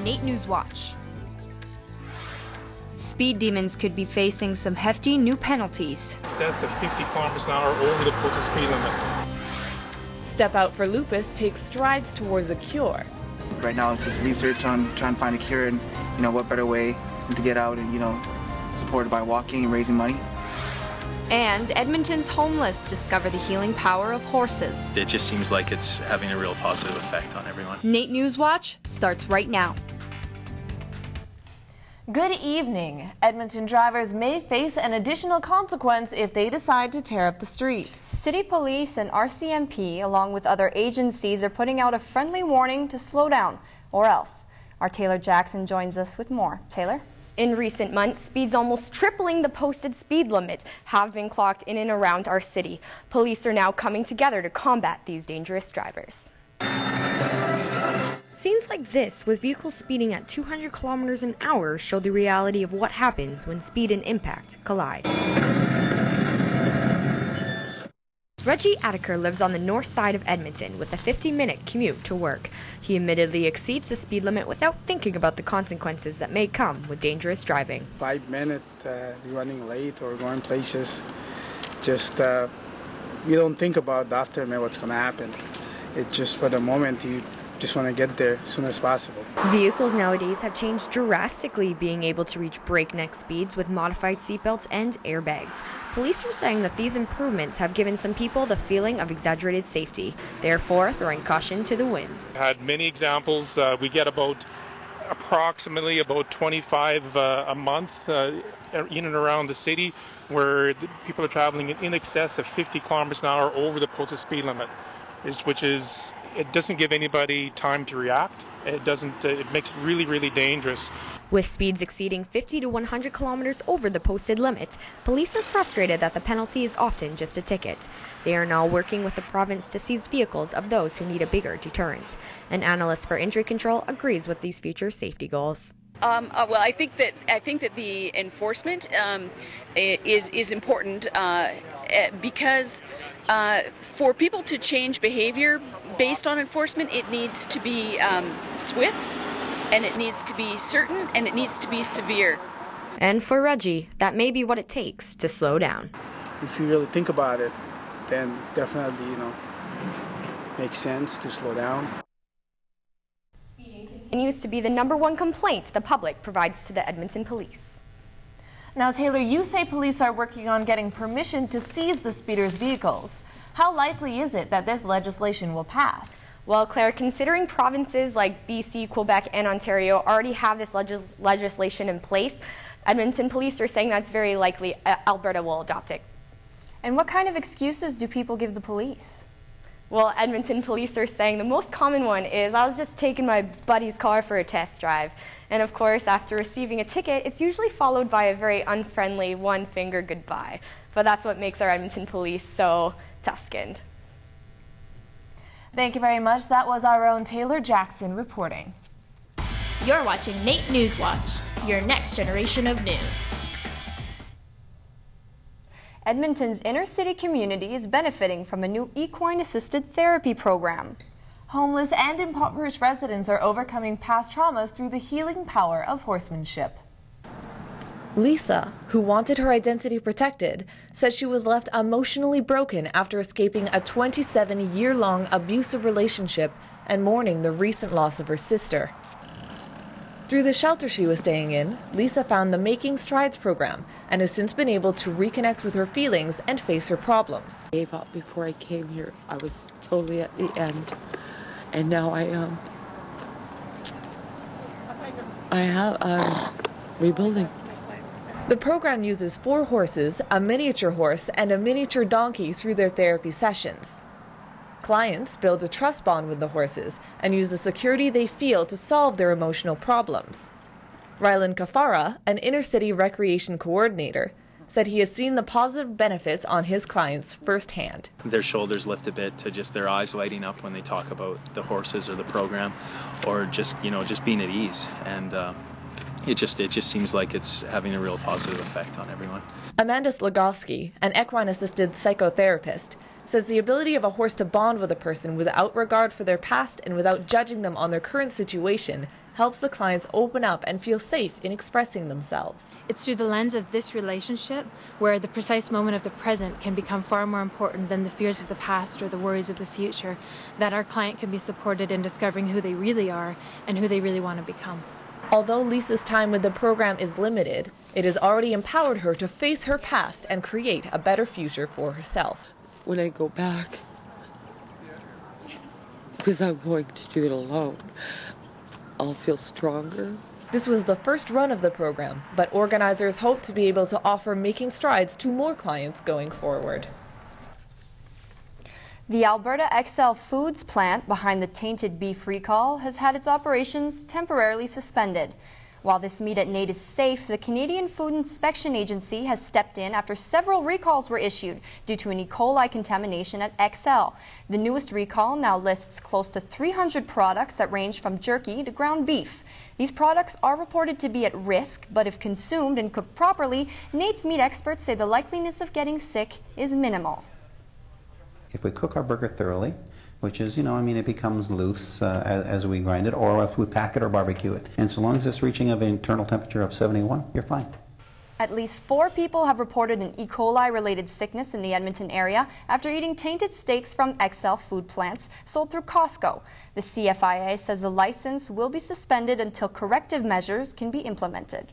NAIT NewsWatch. Speed demons could be facing some hefty new penalties. Excess of 50 kilometers an hour over the posted speed limit. Step Out for Lupus takes strides towards a cure. Right now it's just research on trying to find a cure and, what better way to get out and, supported by walking and raising money. And Edmonton's homeless discover the healing power of horses. It just seems like it's having a real positive effect on everyone. NAIT NewsWatch starts right now. Good evening. Edmonton drivers may face an additional consequence if they decide to tear up the streets. City Police and RCMP, along with other agencies, are putting out a friendly warning to slow down, or else. Our Taylor Jackson joins us with more. Taylor? In recent months, speeds almost tripling the posted speed limit have been clocked in and around our city. Police are now coming together to combat these dangerous drivers. Scenes like this, with vehicles speeding at 200 kilometers an hour, show the reality of what happens when speed and impact collide. Reggie Attiker lives on the north side of Edmonton with a 50-minute commute to work. He admittedly exceeds the speed limit without thinking about the consequences that may come with dangerous driving. 5 minutes running late or going places, just you don't think about the aftermath, what's going to happen. It's just for the moment, you just want to get there as soon as possible. Vehicles nowadays have changed drastically, being able to reach breakneck speeds with modified seatbelts and airbags. Police are saying that these improvements have given some people the feeling of exaggerated safety, therefore throwing caution to the wind. Had many examples. We get approximately about 25 a month in and around the city where people are traveling in excess of 50 kilometers an hour over the posted speed limit, which is, it doesn't give anybody time to react. It makes it really, really dangerous. With speeds exceeding 50 to 100 kilometers over the posted limit, police are frustrated that the penalty is often just a ticket. They are now working with the province to seize vehicles of those who need a bigger deterrent. An analyst for injury control agrees with these future safety goals. Well, I think that the enforcement is important because for people to change behavior based on enforcement, it needs to be swift, and it needs to be certain, and it needs to be severe. And for Reggie, that may be what it takes to slow down. If you really think about it, then definitely, makes sense to slow down. Continues to be the #1 complaint the public provides to the Edmonton Police. Now, Taylor, you say police are working on getting permission to seize the speeders' vehicles. How likely is it that this legislation will pass? Well, Claire, considering provinces like BC, Quebec, and Ontario already have this legislation in place, Edmonton Police are saying that's very likely Alberta will adopt it. And what kind of excuses do people give the police? Well, Edmonton Police are saying the most common one is, I was just taking my buddy's car for a test drive. And of course, after receiving a ticket, it's usually followed by a very unfriendly one-finger goodbye. But that's what makes our Edmonton Police so tough-skinned. Thank you very much. That was our own Taylor Jackson reporting. You're watching NAIT NewsWatch, your next generation of news. Edmonton's inner-city community is benefiting from a new equine-assisted therapy program. Homeless and impoverished residents are overcoming past traumas through the healing power of horsemanship. Lisa, who wanted her identity protected, said she was left emotionally broken after escaping a 27-year-long abusive relationship and mourning the recent loss of her sister. Through the shelter she was staying in, Lisa found the Making Strides program and has since been able to reconnect with her feelings and face her problems. I gave up before I came here. I was totally at the end. And now I'm rebuilding. The program uses 4 horses, a miniature horse, and a miniature donkey through their therapy sessions. Clients build a trust bond with the horses and use the security they feel to solve their emotional problems. Rylan Kafara, an inner-city recreation coordinator, said he has seen the positive benefits on his clients firsthand. Their shoulders lift a bit to just their eyes lighting up when they talk about the horses or the program, or just being at ease. And it just seems like it's having a real positive effect on everyone. Amanda Slagowski, an equine-assisted psychotherapist, says the ability of a horse to bond with a person without regard for their past and without judging them on their current situation helps the clients open up and feel safe in expressing themselves. It's through the lens of this relationship where the precise moment of the present can become far more important than the fears of the past or the worries of the future, that our client can be supported in discovering who they really are and who they really want to become. Although Lisa's time with the program is limited, it has already empowered her to face her past and create a better future for herself. When I go back, because I'm going to do it alone, I'll feel stronger. This was the first run of the program, but organizers hope to be able to offer making strides to more clients going forward. The Alberta XL Foods plant behind the tainted beef recall has had its operations temporarily suspended. While this meat at NAIT is safe, the Canadian Food Inspection Agency has stepped in after several recalls were issued due to an E. coli contamination at XL. The newest recall now lists close to 300 products that range from jerky to ground beef. These products are reported to be at risk, but if consumed and cooked properly, NAIT's meat experts say the likeliness of getting sick is minimal. If we cook our burger thoroughly, which is, it becomes loose as we grind it, or if we pack it or barbecue it. And so long as it's reaching an internal temperature of 71, you're fine. At least 4 people have reported an E. coli-related sickness in the Edmonton area after eating tainted steaks from XL food plants sold through Costco. The CFIA says the license will be suspended until corrective measures can be implemented.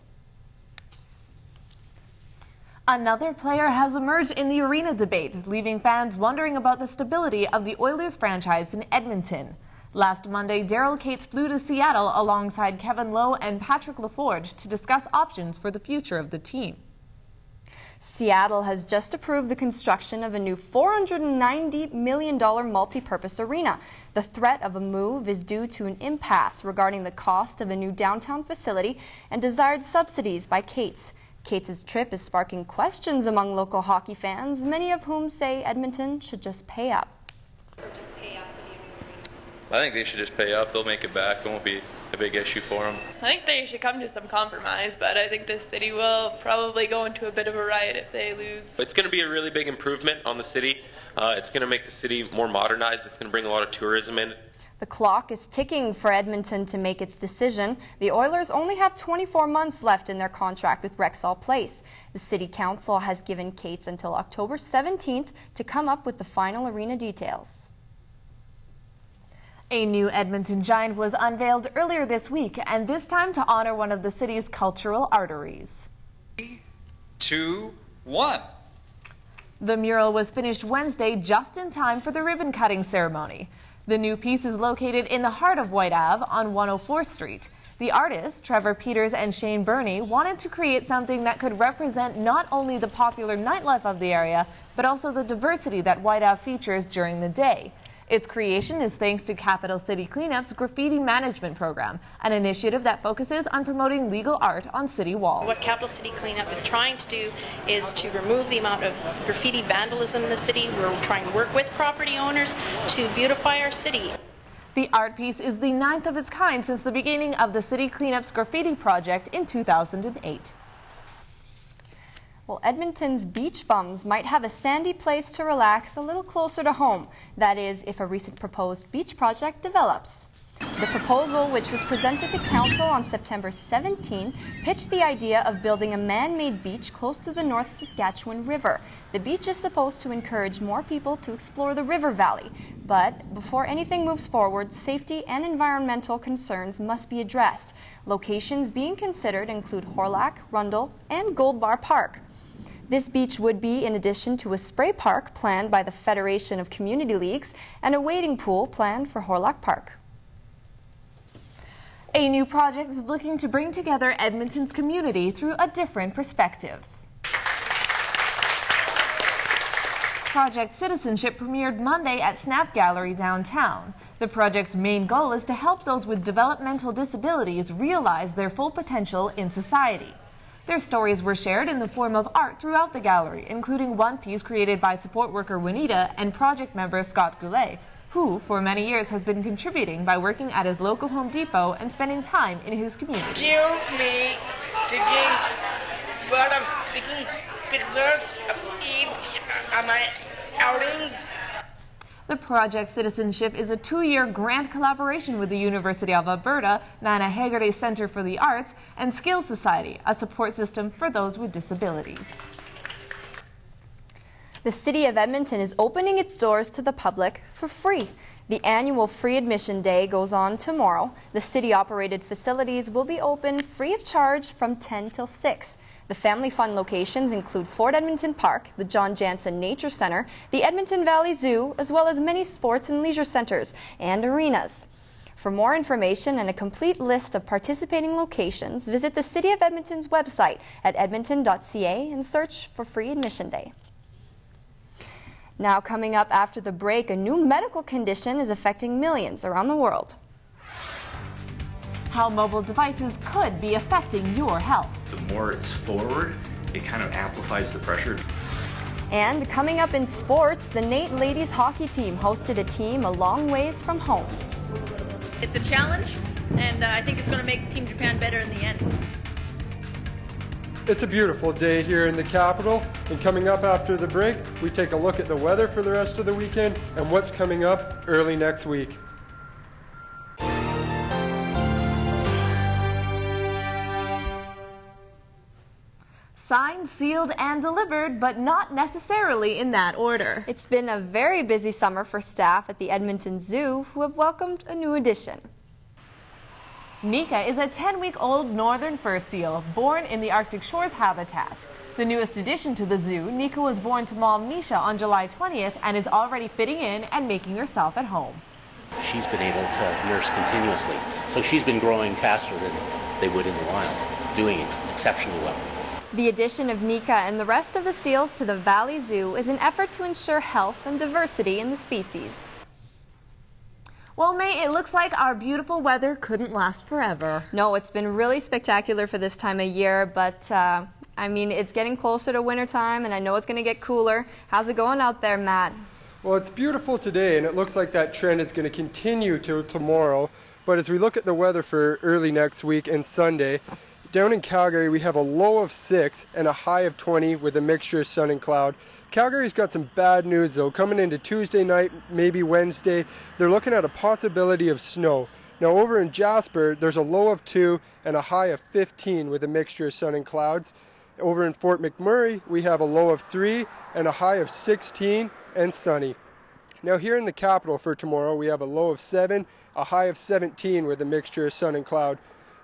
Another player has emerged in the arena debate, leaving fans wondering about the stability of the Oilers franchise in Edmonton. Last Monday, Daryl Cates flew to Seattle alongside Kevin Lowe and Patrick LaForge to discuss options for the future of the team. Seattle has just approved the construction of a new $490 million multi-purpose arena. The threat of a move is due to an impasse regarding the cost of a new downtown facility and desired subsidies by Cates. Cates' trip is sparking questions among local hockey fans, many of whom say Edmonton should just pay up. I think they should just pay up. They'll make it back. It won't be a big issue for them. I think they should come to some compromise, but I think the city will probably go into a bit of a riot if they lose. It's going to be a really big improvement on the city. It's going to make the city more modernized. It's going to bring a lot of tourism in. The clock is ticking for Edmonton to make its decision. The Oilers only have 24 months left in their contract with Rexall Place. The City Council has given Cates until October 17th to come up with the final arena details. A new Edmonton giant was unveiled earlier this week, and this time to honor one of the city's cultural arteries. 3, 2, 1. The mural was finished Wednesday just in time for the ribbon-cutting ceremony. The new piece is located in the heart of White Ave on 104th Street. The artists, Trevor Peters and Shane Burney, wanted to create something that could represent not only the popular nightlife of the area, but also the diversity that White Ave features during the day. Its creation is thanks to Capital City Cleanup's Graffiti Management Program, an initiative that focuses on promoting legal art on city walls. What Capital City Cleanup is trying to do is to remove the amount of graffiti vandalism in the city. We're trying to work with property owners to beautify our city. The art piece is the 9th of its kind since the beginning of the City Cleanup's graffiti project in 2008. Well, Edmonton's beach bums might have a sandy place to relax a little closer to home. That is, if a recent proposed beach project develops. The proposal, which was presented to Council on September 17, pitched the idea of building a man-made beach close to the North Saskatchewan River. The beach is supposed to encourage more people to explore the river valley. But before anything moves forward, safety and environmental concerns must be addressed. Locations being considered include Horlack, Rundle, and Gold Bar Park. This beach would be in addition to a spray park planned by the Federation of Community Leagues and a wading pool planned for Horlack Park. A new project is looking to bring together Edmonton's community through a different perspective. Project Citizenship premiered Monday at Snap Gallery downtown. The project's main goal is to help those with developmental disabilities realize their full potential in society. Their stories were shared in the form of art throughout the gallery, including one piece created by support worker Juanita and project member Scott Goulet, who for many years has been contributing by working at his local Home Depot and spending time in his community. Give me taking pictures of my outings. The Project Citizenship is a 2-year grant collaboration with the University of Alberta, Nana Haggerty Centre for the Arts, and Skills Society, a support system for those with disabilities. The City of Edmonton is opening its doors to the public for free. The annual Free Admission Day goes on tomorrow. The city-operated facilities will be open free of charge from 10 till 6. The family fun locations include Fort Edmonton Park, the John Jansen Nature Center, the Edmonton Valley Zoo, as well as many sports and leisure centers and arenas. For more information and a complete list of participating locations, visit the City of Edmonton's website at edmonton.ca and search for Free Admission Day. Now, coming up after the break, a new medical condition is affecting millions around the world. How mobile devices could be affecting your health. The more it's forward, it kind of amplifies the pressure. And coming up in sports, the NAIT ladies hockey team hosted a team a long ways from home. It's a challenge, and I think it's going to make Team Japan better in the end. It's a beautiful day here in the capital, and coming up after the break, we take a look at the weather for the rest of the weekend and what's coming up early next week. Signed, sealed, and delivered, but not necessarily in that order. It's been a very busy summer for staff at the Edmonton Zoo, who have welcomed a new addition. Nika is a 10-week-old northern fur seal, born in the Arctic Shores habitat. The newest addition to the zoo, Nika was born to mom Misha on July 20th and is already fitting in and making herself at home. She's been able to nurse continuously, so she's been growing faster than they would in the wild, doing exceptionally well. The addition of Nika and the rest of the seals to the Valley Zoo is an effort to ensure health and diversity in the species. Well, May, it looks like our beautiful weather couldn't last forever. No, it's been really spectacular for this time of year, but I mean, it's getting closer to wintertime, and I know it's going to get cooler. How's it going out there, Matt? Well, it's beautiful today, and it looks like that trend is going to continue till tomorrow. But as we look at the weather for early next week and Sunday, down in Calgary, we have a low of 6 and a high of 20 with a mixture of sun and cloud. Calgary's got some bad news, though. Coming into Tuesday night, maybe Wednesday, they're looking at a possibility of snow. Now, over in Jasper, there's a low of 2 and a high of 15 with a mixture of sun and clouds. Over in Fort McMurray, we have a low of 3 and a high of 16 and sunny. Now, here in the capital for tomorrow, we have a low of 7, a high of 17 with a mixture of sun and cloud.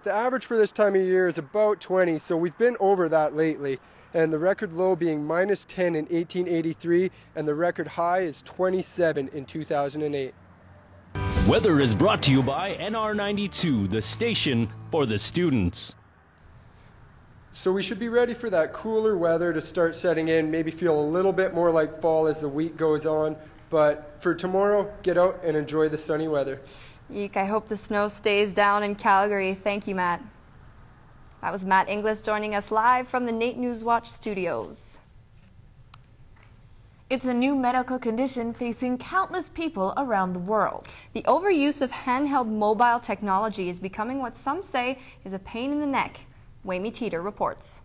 The average for this time of year is about 20, so we've been over that lately. And the record low being minus 10 in 1883, and the record high is 27 in 2008. Weather is brought to you by NR92, the station for the students. So we should be ready for that cooler weather to start setting in, maybe feel a little bit more like fall as the week goes on. But for tomorrow, get out and enjoy the sunny weather. Eek, I hope the snow stays down in Calgary. Thank you, Matt. That was Matt Inglis joining us live from the NAIT NewsWatch studios. It's a new medical condition facing countless people around the world. The overuse of handheld mobile technology is becoming what some say is a pain in the neck. Wayme Teeter reports.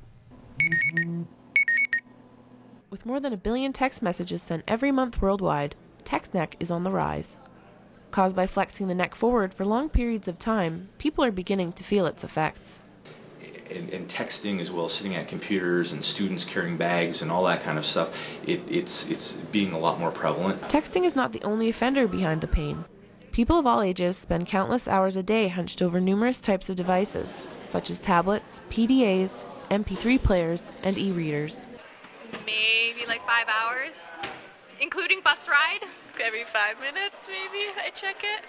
With more than 1 billion text messages sent every month worldwide, text neck is on the rise. Caused by flexing the neck forward for long periods of time, people are beginning to feel its effects. And texting as well, sitting at computers and students carrying bags and all that kind of stuff, it's being a lot more prevalent. Texting is not the only offender behind the pain. People of all ages spend countless hours a day hunched over numerous types of devices, such as tablets, PDAs, MP3 players, and e-readers. Maybe like 5 hours, including bus ride. Every 5 minutes, maybe, I check it.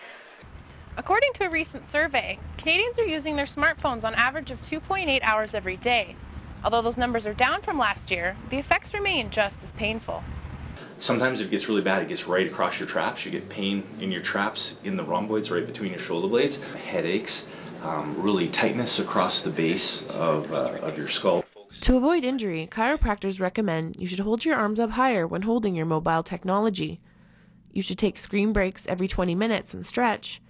According to a recent survey, Canadians are using their smartphones on average of 2.8 hours every day. Although those numbers are down from last year, the effects remain just as painful. Sometimes if it gets really bad, it gets right across your traps. You get pain in your traps, in the rhomboids, right between your shoulder blades, headaches, really tightness across the base of your skull. To avoid injury, chiropractors recommend you should hold your arms up higher when holding your mobile technology. You should take screen breaks every 20 minutes and stretch.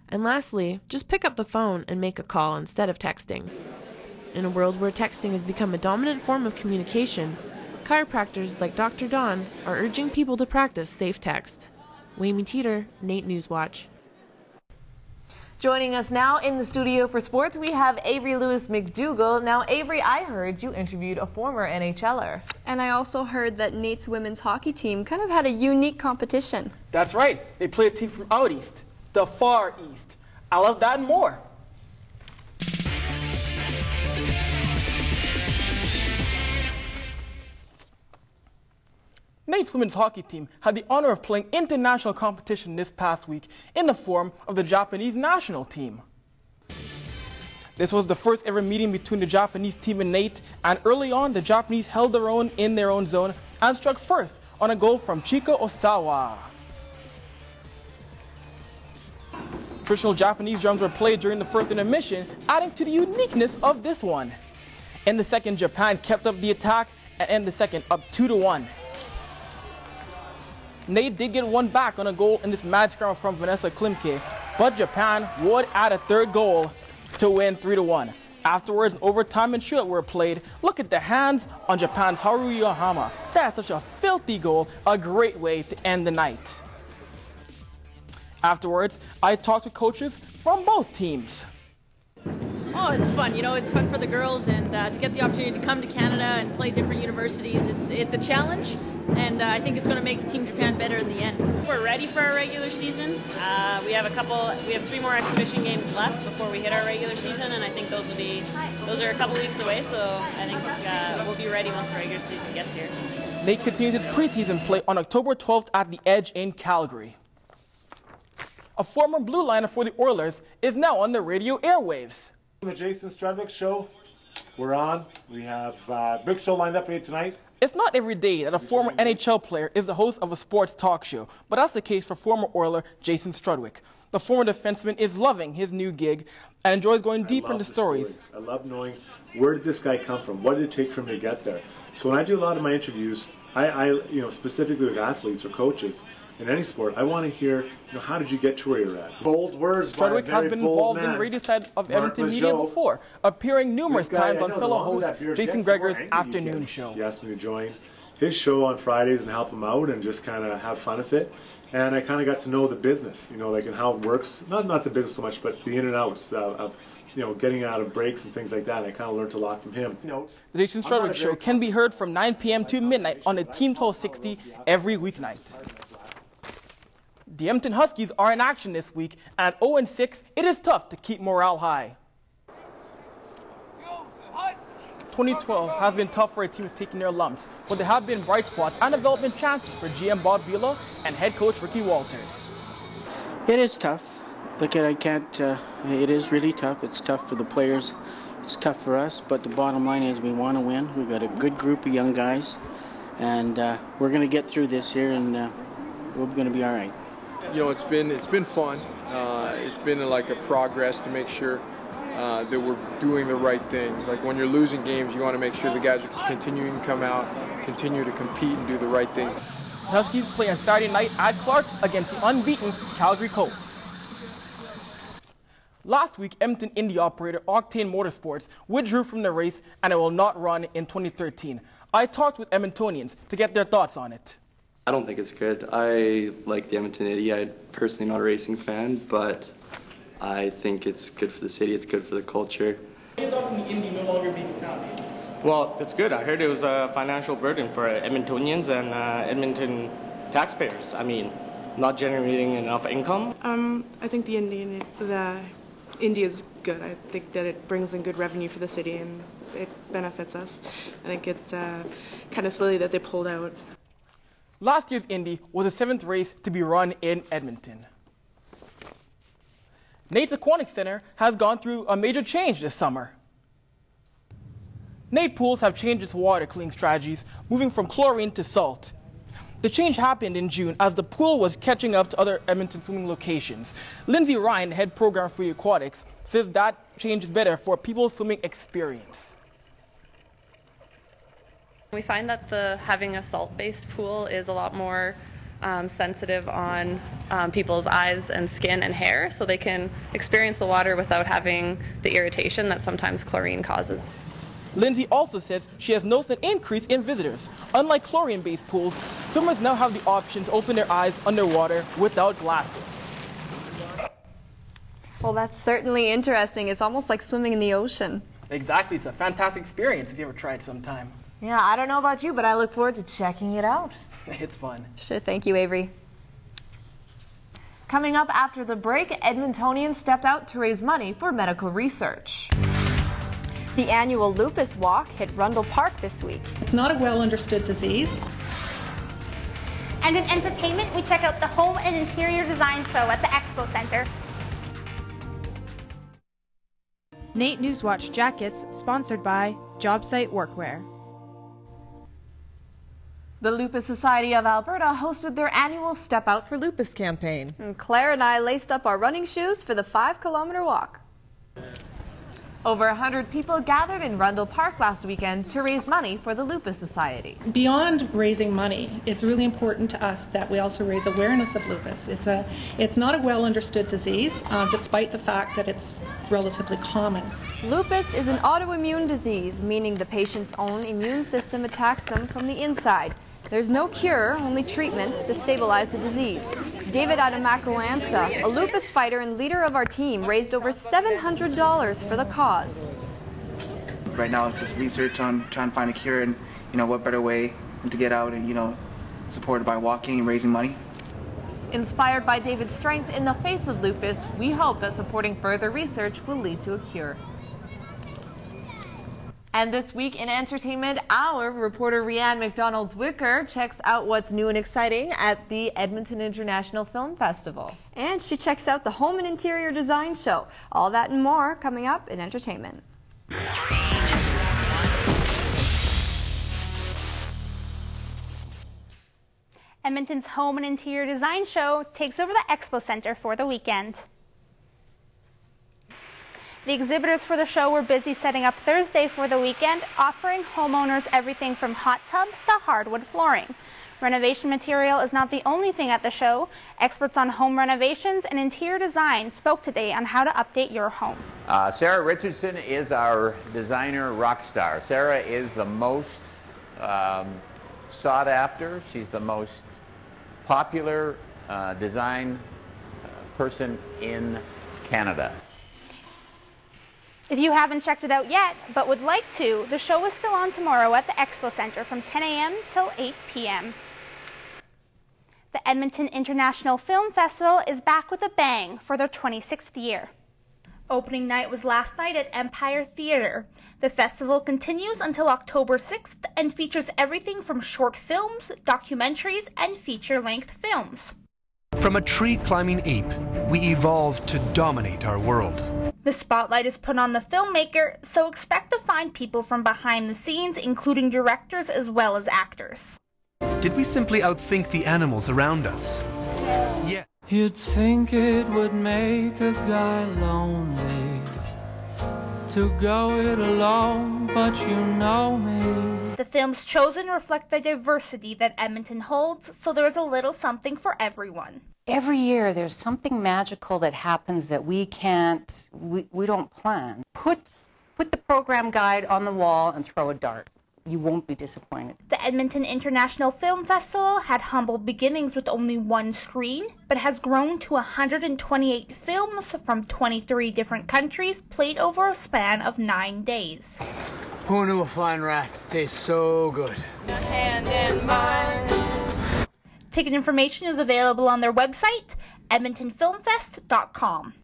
And lastly, just pick up the phone and make a call instead of texting. In a world where texting has become a dominant form of communication, chiropractors like Dr. Don are urging people to practice safe text. Wayme Teeter, NAIT NewsWatch. Joining us now in the studio for sports, we have Avery Lewis McDougall. Now, Avery, I heard you interviewed a former NHLer. And I also heard that NAIT's women's hockey team kind of had a unique competition. That's right. They played a team from out east, the far east. I love that and more. NAIT's women's hockey team had the honor of playing international competition this past week in the form of the Japanese national team. This was the first ever meeting between the Japanese team and NAIT, and early on the Japanese held their own in their own zone and struck first on a goal from Chika Osawa. Traditional Japanese drums were played during the first intermission, adding to the uniqueness of this one. In the second, Japan kept up the attack and ended the second up 2-1. NAIT did get one back on a goal in this mad scramble from Vanessa Klimke, but Japan would add a third goal to win 3-1. Afterwards, overtime and shootout were played. Look at the hands on Japan's Haru Yohama. That's such a filthy goal, a great way to end the night. Afterwards, I talked to coaches from both teams. Oh, it's fun. You know, it's fun for the girls, and to get the opportunity to come to Canada and play different universities, it's a challenge, and I think it's going to make Team Japan better in the end. We're ready for our regular season. We have 3 more exhibition games left before we hit our regular season, and I think those are a couple weeks away. So I think we'll be ready once the regular season gets here. NAIT continues its preseason play on October 12th at the Edge in Calgary. A former blue liner for the Oilers is now on the radio airwaves. The Jason Strudwick Show, we're on. We have a big show lined up for you tonight. It's not every day that a former NHL player is the host of a sports talk show, but that's the case for former Oiler Jason Strudwick. The former defenseman is loving his new gig and enjoys going deeper into stories. I love knowing where did this guy come from, what did it take for him to get there. So when I do a lot of my interviews, I specifically with athletes or coaches in any sport, I want to hear, how did you get to where you're at? Bold words. Strudwick has been involved in the radio side of Edmonton media before, appearing numerous times on fellow host Jason Gregor's afternoon show. He asked me to join his show on Fridays and help him out and just kind of have fun with it. And I kind of got to know the business, and how it works. Not the business so much, but the in and outs of getting out of breaks and things like that. I kind of learned a lot from him. The Jason Strudwick Show can be heard from 9 p.m. to midnight on the Team 1260 every weeknight. The Edmonton Huskies are in action this week, and at 0-6, it is tough to keep morale high. 2012 has been tough for teams taking their lumps, but there have been bright spots and development chances for GM Bob Buelow and head coach Ricky Walters. It is tough. Look, it is really tough. It's tough for the players. It's tough for us, but the bottom line is we want to win. We've got a good group of young guys, and we're going to get through this here, and we're going to be all right. It's been fun. It's been like a progress to make sure that we're doing the right things. Like when you're losing games, you want to make sure the guys are continuing to come out, continue to compete and do the right things. The Huskies play on Saturday night at Clark against the unbeaten Calgary Colts. Last week, Edmonton Indy operator Octane Motorsports withdrew from the race and it will not run in 2013. I talked with Edmontonians to get their thoughts on it. I don't think it's good. I like the Edmonton Indy. I'm personally not a racing fan, but I think it's good for the city. It's good for the culture. Well, it's good. I heard it was a financial burden for Edmontonians and Edmonton taxpayers. I mean, not generating enough income. I think the Indy is good. I think that it brings in good revenue for the city and it benefits us. I think it's kind of silly that they pulled out. Last year's Indy was the 7th race to be run in Edmonton. NAIT's Aquatic Center has gone through a major change this summer. NAIT pools have changed its water cleaning strategies, moving from chlorine to salt. The change happened in June as the pool was catching up to other Edmonton swimming locations. Lindsay Ryan, head program for aquatics, says that change is better for people's swimming experience. We find that having a salt-based pool is a lot more sensitive on people's eyes and skin and hair, so they can experience the water without having the irritation that sometimes chlorine causes. Lindsay also says she has noticed an increase in visitors. Unlike chlorine-based pools, swimmers now have the option to open their eyes underwater without glasses. Well, that's certainly interesting. It's almost like swimming in the ocean. Exactly. It's a fantastic experience if you ever tried sometime. Yeah, I don't know about you, but I look forward to checking it out. It's fun. Sure, thank you, Avery. Coming up after the break, Edmontonians stepped out to raise money for medical research. The annual Lupus Walk hit Rundle Park this week. It's not a well-understood disease. And in entertainment, we check out the Home and Interior Design Show at the Expo Center. NAIT NewsWatch jackets, sponsored by JobSite Workwear. The Lupus Society of Alberta hosted their annual Step Out for Lupus campaign. And Claire and I laced up our running shoes for the 5-kilometer walk. Over 100 people gathered in Rundle Park last weekend to raise money for the Lupus Society. Beyond raising money, it's really important to us that we also raise awareness of lupus. It's not a well-understood disease, despite the fact that it's relatively common. Lupus is an autoimmune disease, meaning the patient's own immune system attacks them from the inside. There's no cure, only treatments to stabilize the disease. David Adamakoansa, a lupus fighter and leader of our team, raised over $700 for the cause. Right now it's just research on trying to find a cure, and what better way than to get out and supported by walking and raising money. Inspired by David's strength in the face of lupus, we hope that supporting further research will lead to a cure. And this week in entertainment, our reporter Rianne McDonald-Wicker checks out what's new and exciting at the Edmonton International Film Festival. And she checks out the Home and Interior Design Show. All that and more coming up in entertainment. Edmonton's Home and Interior Design Show takes over the Expo Center for the weekend. The exhibitors for the show were busy setting up Thursday for the weekend, offering homeowners everything from hot tubs to hardwood flooring. Renovation material is not the only thing at the show. Experts on home renovations and interior design spoke today on how to update your home. Sarah Richardson is our designer rock star. Sarah is the most sought after. She's the most popular design person in Canada. If you haven't checked it out yet, but would like to, the show is still on tomorrow at the Expo Center from 10 a.m. till 8 p.m. The Edmonton International Film Festival is back with a bang for their 26th year. Opening night was last night at Empire Theatre. The festival continues until October 6th and features everything from short films, documentaries, and feature-length films. From a tree-climbing ape, we evolved to dominate our world. The spotlight is put on the filmmaker, so expect to find people from behind the scenes, including directors as well as actors. Did we simply outthink the animals around us? Yes. You'd think it would make a guy lonely to go it alone, but you know me. The films chosen reflect the diversity that Edmonton holds, so there is a little something for everyone. Every year there's something magical that happens that we don't plan. Put the program guide on the wall and throw a dart. You won't be disappointed. The Edmonton International Film Festival had humble beginnings with only one screen, but has grown to 128 films from 23 different countries played over a span of 9 days. Who knew a flying rat tastes so good? Hand in mine. Ticket information is available on their website, edmontonfilmfest.com.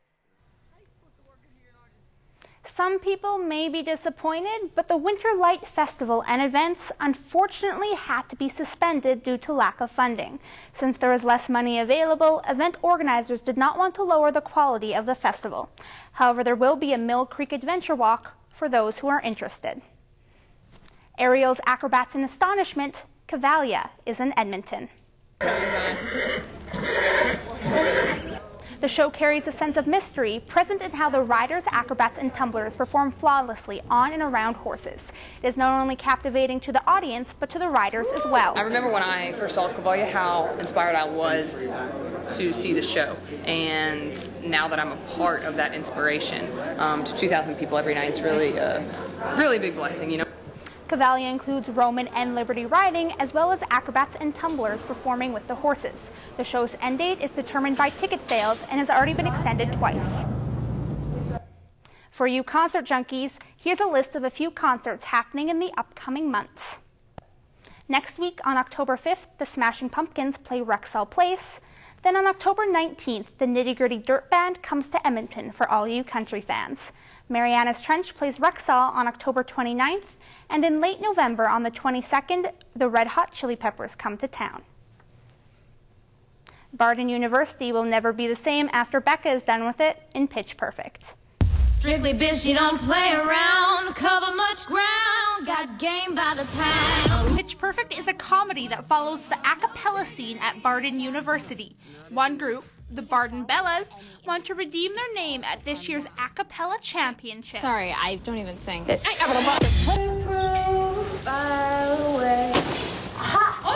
Some people may be disappointed, but the Winter Light Festival and events unfortunately had to be suspended due to lack of funding. Since there was less money available, event organizers did not want to lower the quality of the festival. However, there will be a Mill Creek Adventure Walk for those who are interested. Ariel's Acrobats in Astonishment, Cavalia, is in Edmonton. The show carries a sense of mystery present in how the riders, acrobats, and tumblers perform flawlessly on and around horses. It is not only captivating to the audience, but to the riders as well. I remember when I first saw Cavalia how inspired I was to see the show, and now that I'm a part of that inspiration to 2,000 people every night, it's really really big blessing, you know. Cavalia includes Roman and Liberty riding, as well as acrobats and tumblers performing with the horses. The show's end date is determined by ticket sales and has already been extended twice. For you concert junkies, here's a list of a few concerts happening in the upcoming months. Next week on October 5th, the Smashing Pumpkins play Rexall Place. Then on October 19th, the Nitty Gritty Dirt Band comes to Edmonton for all you country fans. Mariana's Trench plays Rexall on October 29th, and in late November on the 22nd, the Red Hot Chili Peppers come to town. Barden University will never be the same after Becca is done with it in Pitch Perfect. Strictly bitch, you don't play around, cover much ground, got game by the pound. Pitch Perfect is a comedy that follows the a cappella scene at Barden University. One group, the Barden Bellas, want to redeem their name at this year's a cappella championship. Sorry, I don't even sing. Oh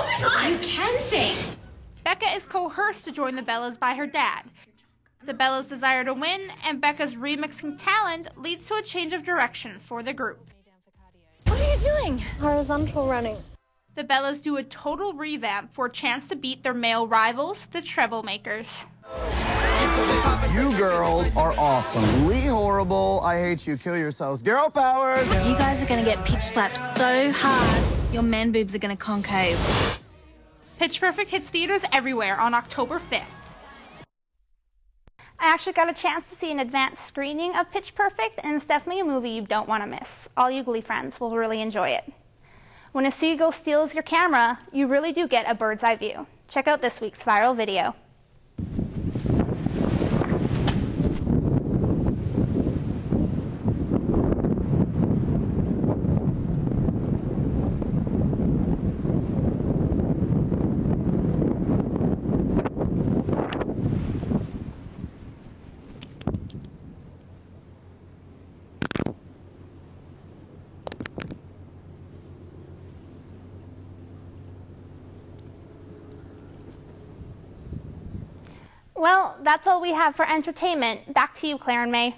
my god! You can sing! Becca is coerced to join the Bellas by her dad. The Bellas desire to win, and Becca's remixing talent leads to a change of direction for the group. What are you doing? Horizontal running. The Bellas do a total revamp for a chance to beat their male rivals, the Treblemakers. You girls are awesome. Lee Horrible, I hate you, kill yourselves. Girl Powers! You guys are going to get pitch slapped so hard, your man boobs are going to concave. Pitch Perfect hits theaters everywhere on October 5th. I actually got a chance to see an advanced screening of Pitch Perfect, and it's definitely a movie you don't want to miss. All you Glee friends will really enjoy it. When a seagull steals your camera, you really do get a bird's eye view. Check out this week's viral video. Well, that's all we have for entertainment. Back to you, Claire and May.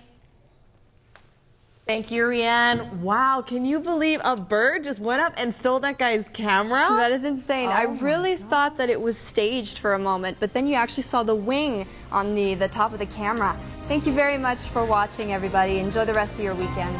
Thank you, Rianne. Wow, can you believe a bird just went up and stole that guy's camera? That is insane. I really thought that it was staged for a moment, but then you actually saw the wing on the top of the camera. Thank you very much for watching, everybody. Enjoy the rest of your weekend.